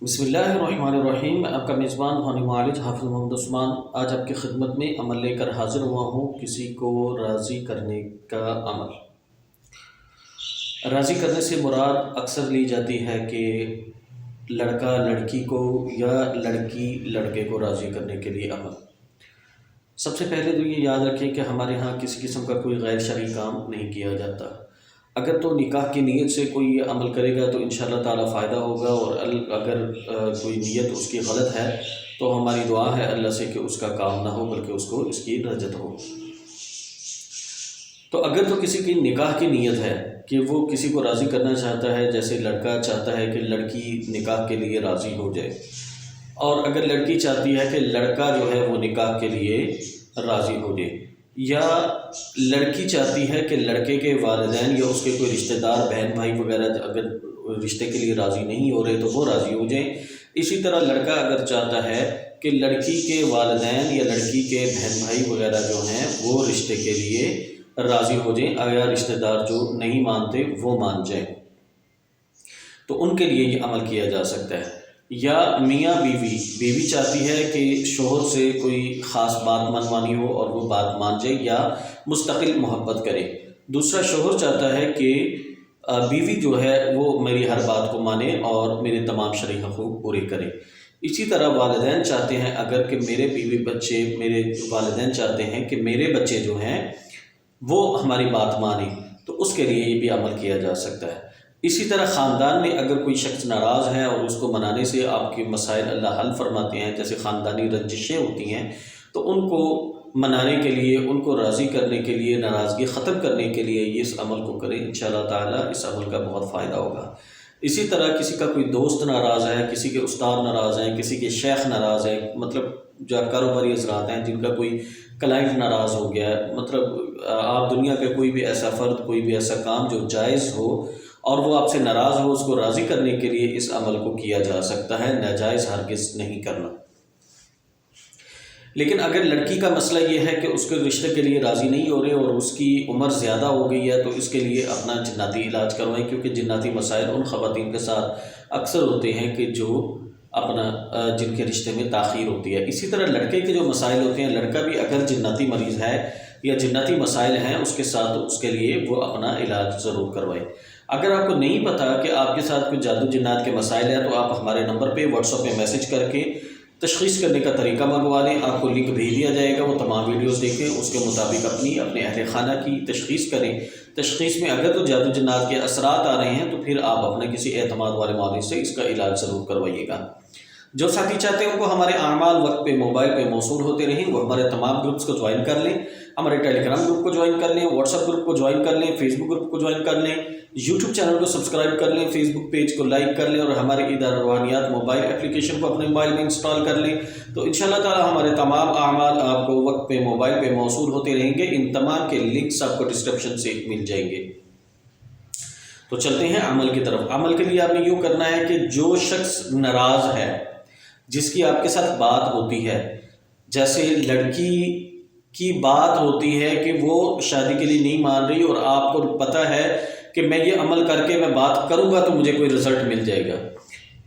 بسم اللہ الرحمن الرحیم۔ میں آپ کا میزبان روحانی معالج حافظ محمد عثمان آج آپ کی خدمت میں عمل لے کر حاضر ہوا ہوں۔ کسی کو راضی کرنے کا عمل۔ راضی کرنے سے مراد اکثر لی جاتی ہے کہ لڑکا لڑکی کو یا لڑکی لڑکے کو راضی کرنے کے لیے عمل۔ سب سے پہلے تو یہ یاد رکھیں کہ ہمارے ہاں کسی قسم کا کوئی غیر شرعی کام نہیں کیا جاتا۔ اگر تو نکاح کی نیت سے کوئی یہ عمل کرے گا تو انشاءاللہ تعالیٰ فائدہ ہوگا، اور اگر کوئی نیت اس کی غلط ہے تو ہماری دعا ہے اللہ سے کہ اس کا کام نہ ہو بلکہ اس کو اس کی رجت ہو۔ تو اگر تو کسی کی نکاح کی نیت ہے کہ وہ کسی کو راضی کرنا چاہتا ہے، جیسے لڑکا چاہتا ہے کہ لڑکی نکاح کے لیے راضی ہو جائے، اور اگر لڑکی چاہتی ہے کہ لڑکا جو ہے وہ نکاح کے لیے راضی ہو جائے، یا لڑکی چاہتی ہے کہ لڑکے کے والدین یا اس کے کوئی رشتہ دار بہن بھائی وغیرہ اگر رشتے کے لیے راضی نہیں ہو رہے تو وہ راضی ہو جائیں۔ اسی طرح لڑکا اگر چاہتا ہے کہ لڑکی کے والدین یا لڑکی کے بہن بھائی وغیرہ جو ہیں وہ رشتے کے لیے راضی ہو جائیں، یا رشتہ دار جو نہیں مانتے وہ مان جائیں، تو ان کے لیے یہ عمل کیا جا سکتا ہے۔ یا میاں بیوی چاہتی ہے کہ شوہر سے کوئی خاص بات منوانی ہو اور وہ بات مان جائے یا مستقل محبت کرے۔ دوسرا شوہر چاہتا ہے کہ بیوی جو ہے وہ میری ہر بات کو مانے اور میرے تمام شرعی حقوق پورے کرے۔ اسی طرح والدین چاہتے ہیں اگر کہ میرے والدین چاہتے ہیں کہ میرے بچے جو ہیں وہ ہماری بات مانیں، تو اس کے لیے یہ بھی عمل کیا جا سکتا ہے۔ اسی طرح خاندان میں اگر کوئی شخص ناراض ہے اور اس کو منانے سے آپ کے مسائل اللہ حل فرماتے ہیں، جیسے خاندانی رنجشیں ہوتی ہیں، تو ان کو منانے کے لیے، ان کو راضی کرنے کے لیے، ناراضگی ختم کرنے کے لیے یہ اس عمل کو کریں، انشاءاللہ تعالیٰ اس عمل کا بہت فائدہ ہوگا۔ اسی طرح کسی کا کوئی دوست ناراض ہے، کسی کے استاد ناراض ہیں، کسی کے شیخ ناراض ہے، مطلب جو کاروباری حضرات ہیں جن کا کوئی کلائنٹ ناراض ہو گیا ہے، مطلب آپ دنیا کا کوئی بھی ایسا فرد، کوئی بھی ایسا کام جو جائز ہو اور وہ آپ سے ناراض ہو، اس کو راضی کرنے کے لیے اس عمل کو کیا جا سکتا ہے، ناجائز ہرگز نہیں کرنا۔ لیکن اگر لڑکی کا مسئلہ یہ ہے کہ اس کے رشتے کے لیے راضی نہیں ہو رہے اور اس کی عمر زیادہ ہو گئی ہے، تو اس کے لیے اپنا جناتی علاج کروائیں، کیونکہ جناتی مسائل ان خواتین کے ساتھ اکثر ہوتے ہیں کہ جو جن کے رشتے میں تاخیر ہوتی ہے۔ اسی طرح لڑکے کے جو مسائل ہوتے ہیں، لڑکا بھی اگر جناتی مریض ہے یا جناتی مسائل ہیں اس کے ساتھ، تو اس کے لیے وہ اپنا علاج ضرور کروائے۔ اگر آپ کو نہیں پتا کہ آپ کے ساتھ کوئی جادو جنات کے مسائل ہیں، تو آپ ہمارے نمبر پہ واٹس ایپ پہ میسج کر کے تشخیص کرنے کا طریقہ منگوا لیں، آپ کو لنک بھیج دیا جائے گا، وہ تمام ویڈیوز دیکھیں، اس کے مطابق اپنے اہل خانہ کی تشخیص کریں۔ تشخیص میں اگر تو جادو جنات کے اثرات آ رہے ہیں تو پھر آپ اپنے کسی اعتماد والے معالج سے اس کا علاج ضرور کروائیے گا۔ جو ساتھی چاہتے ہیں ان کو ہمارے اعمال وقت پہ موبائل پہ موصول ہوتے رہیں، وہ ہمارے تمام گروپس کو جوائن کر لیں، ہمارے ٹیلی گرام گروپ کو جوائن کر لیں، واٹس ایپ گروپ کو جوائن کر لیں، فیس بک گروپ کو جوائن کر لیں، یوٹیوب چینل کو سبسکرائب کر لیں، فیس بک پیج کو لائک کر لیں، اور ہمارے ادارہ روحانیات موبائل اپلیکیشن کو اپنے موبائل میں انسٹال کر لیں، تو انشاءاللہ تعالی ہمارے تمام اعمال آپ کو وقت پہ موبائل پہ موصول ہوتے رہیں گے۔ ان تمام کے لنکس آپ کو ڈسکرپشن سے مل جائیں گے۔ تو چلتے ہیں عمل کی طرف۔ عمل کے لیے آپ نے یوں کرنا ہے کہ جو شخص ناراض ہے، جس کی آپ کے ساتھ بات ہوتی ہے، جیسے لڑکی کی بات ہوتی ہے کہ وہ شادی کے لیے نہیں مان رہی اور آپ کو پتہ ہے کہ میں یہ عمل کر کے میں بات کروں گا تو مجھے کوئی رزلٹ مل جائے گا،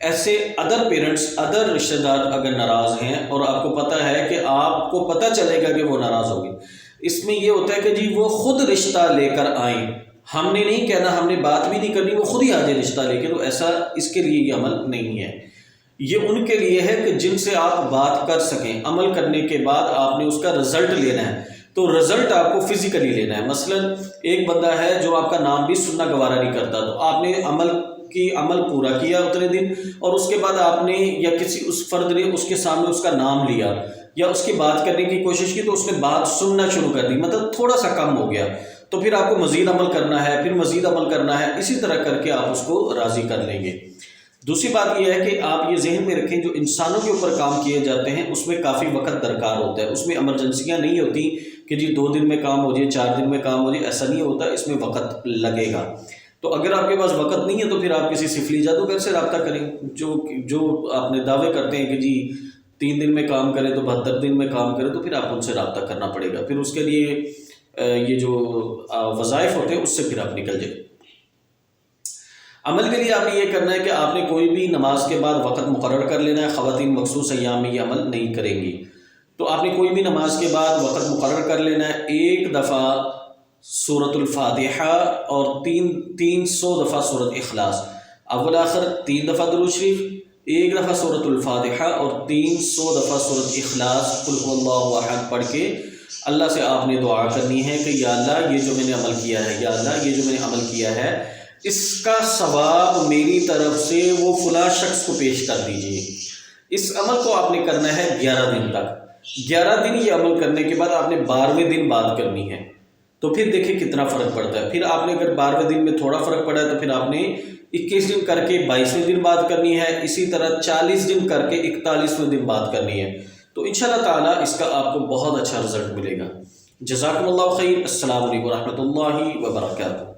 ایسے ادر پیرنٹس، ادر رشتہ دار اگر ناراض ہیں اور آپ کو پتہ ہے کہ آپ کو پتہ چلے گا کہ وہ ناراض ہوگی، اس میں یہ ہوتا ہے کہ جی وہ خود رشتہ لے کر آئیں، ہم نے نہیں کہنا، ہم نے بات بھی نہیں کرنی، وہ خود ہی آ جائے رشتہ لے کے، تو ایسا اس کے لیے یہ عمل نہیں ہے۔ یہ ان کے لیے ہے کہ جن سے آپ بات کر سکیں، عمل کرنے کے بعد آپ نے اس کا رزلٹ لینا ہے، تو رزلٹ آپ کو فزیکلی لینا ہے۔ مثلا ایک بندہ ہے جو آپ کا نام بھی سننا گوارا نہیں کرتا، تو آپ نے عمل پورا کیا اتنے دن، اور اس کے بعد آپ نے یا کسی اس فرد نے اس کے سامنے اس کا نام لیا یا اس کی بات کرنے کی کوشش کی، تو اس نے بات سننا شروع کر دی، مطلب تھوڑا سا کم ہو گیا، تو پھر آپ کو مزید عمل کرنا ہے، پھر مزید عمل کرنا ہے، اسی طرح کر کے آپ اس کو راضی کر لیں گے۔ دوسری بات یہ ہے کہ آپ یہ ذہن میں رکھیں، جو انسانوں کے اوپر کام کیے جاتے ہیں اس میں کافی وقت درکار ہوتا ہے، اس میں ایمرجنسیاں نہیں ہوتی کہ جی 2 دن میں کام ہو جائے، 4 دن میں کام ہو جائے، ایسا نہیں ہوتا، اس میں وقت لگے گا۔ تو اگر آپ کے پاس وقت نہیں ہے تو پھر آپ کسی سفلی جادوگر سے رابطہ کریں، جو اپنے دعوے کرتے ہیں کہ جی 3 دن میں کام کریں تو 72 دن میں کام کریں، تو پھر آپ ان سے رابطہ کرنا پڑے گا، پھر اس کے لیے یہ جو وظائف ہوتے ہیں اس سے پھر آپ نکل جائیں۔ عمل کے لیے آپ نے یہ کرنا ہے کہ آپ نے کوئی بھی نماز کے بعد وقت مقرر کر لینا ہے. خواتین مخصوص ایام میں یہ عمل نہیں کریں گی. تو آپ نے کوئی بھی نماز کے بعد وقت مقرر کر لینا ہے. ایک دفعہ سورۃ الفاتحہ اور 300 دفعہ سورۃ اخلاص. اول آخر 3 دفعہ درود شریف، ایک دفعہ سورۃ الفاتحہ اور 300 دفعہ سورۃ اخلاص قل هو اللہ احد پڑھ کے اللہ سے آپ نے دعا کرنی ہے کہ یا اللہ یہ جو میں نے عمل کیا ہے، یا اللہ یہ جو میں نے عمل کیا ہے اس کا ثواب میری طرف سے وہ فلاں شخص کو پیش کر دیجیے. اس عمل کو آپ نے کرنا ہے 11 دن تک. 11 دن یہ عمل کرنے کے بعد آپ نے 12ویں دن بات کرنی ہے. تو پھر دیکھیں کتنا فرق پڑتا ہے. پھر آپ نے اگر 12ویں دن میں تھوڑا فرق پڑا ہے تو پھر آپ نے 21 دن کر کے 22ویں دن بات کرنی ہے. اسی طرح 40 دن کر کے 41ویں دن بات کرنی ہے. تو انشاءاللہ تعالیٰ اس کا آپ کو بہت اچھا رزلٹ ملے گا. جزاکم اللہ خیر. السلام علیکم ورحمۃ اللہ وبرکاتہ.